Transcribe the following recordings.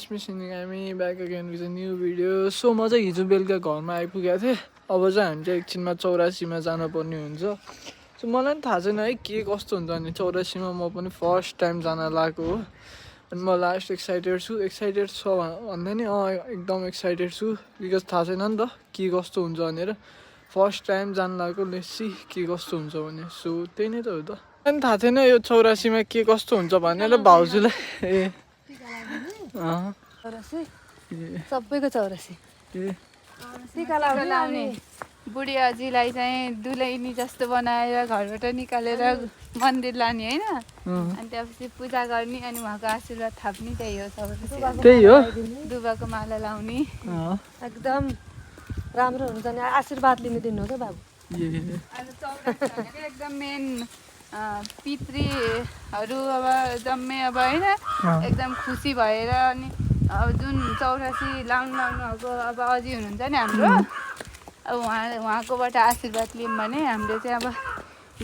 Missing हामी back again with a new video. So म चाहिँ हिजो बेलुका घरमा आइपुगेको थिएँ। अब चाहिँ हामी चाहिँ एकछिनमा 84मा जानुपर्ने हुन्छ। सो मलाई पनि थाहा छैन है के कस्तो हुन्छ भने 84मा म पनि फर्स्ट टाइम जान लागेको हो। अनि म लास्ट एक्साइटेड छु। एक्साइटेड छ भन्दा नि एकदम एक्साइटेड छु बिकज थाहा छैन नि त के कस्तो हुन्छ भनेर। फर्स्ट टाइम जान लागेको लेट्सी के कस्तो हुन्छ भने। सो त्यही नै त हो त। अनि थाहा छैन यो 84मा के कस्तो हुन्छ भनेर भाउजूलाई सबैको 84 टिका लाउने बुढी अजीलाई चाहिँ दुलैनी जस्तो बनाएर घरबाट निकालेर मन्दिर लाने होइन। अनि त्यसपछि पूजा गर्ने अनि उहाँको आशीर्वाद थाप्ने त्यही हो। त्यही हो दुबाको माला लाउने एकदम राम्रो हुन्छ नि आशीर्वाद लिनु दिनु हो क्या बाबु। एकदम मेन पितृहरू अब जम्मै अब होइन एकदम खुसी भएर अनि अब जुन 84 लाउनुभएको अब अझै हुनुहुन्छ नि हाम्रो अब उहाँकोबाट आशीर्वाद लियौँ भने हामीले चाहिँ अब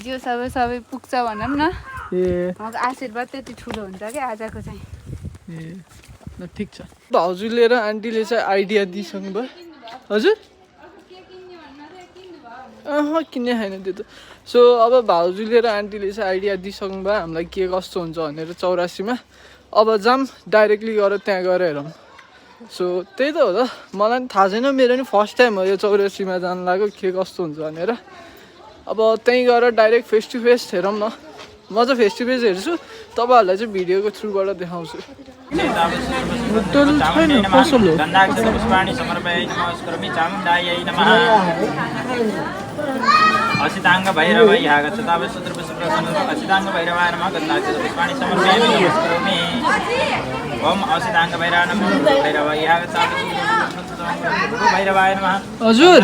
जिउ सबै पुग्छ भनौँ न। उहाँको आशीर्वाद त्यति ठुलो हुन्छ क्या आजको चाहिँ। ल ठिक छ। भाउजूले र आन्टीले चाहिँ आइडिया दिइसक्नु भयो। हजुर किन्ने छैन त्यो त। सो अब भाउजूले र आन्टीले चाहिँ आइडिया दिइसक्नु भयो हामीलाई के कस्तो हुन्छ भनेर 84मा। अब जाम डाइरेक्टली गएर त्यहाँ गएर हेरौँ। सो त्यही त हो त। मलाई पनि थाहा छैन मेरो नि फर्स्ट टाइम हो यो 84मा जानु लाग्यो के कस्तो हुन्छ भनेर। अब त्यहीँ गएर डाइरेक्ट फेस टु फेस हेरौँ न। म चाहिँ फेस टु फेस हेर्छु तपाईँहरूलाई चाहिँ भिडियोको थ्रुबाट देखाउँछु। होटल छैन पसल हो। असिताङ्ग भैरवै आगच्छतावः सूत्रपुष्पप्रसन्नः असिताङ्ग भैरवाय नमः गन्धाक्षत पुष्पाणि समर्पयामि नमस्करोमि। ओम असिताङ्ग भैरवाय नमः भैरवै आगच्छतावः सूत्रपुष्पप्रसन्नः भैरवाय नमः। हजुर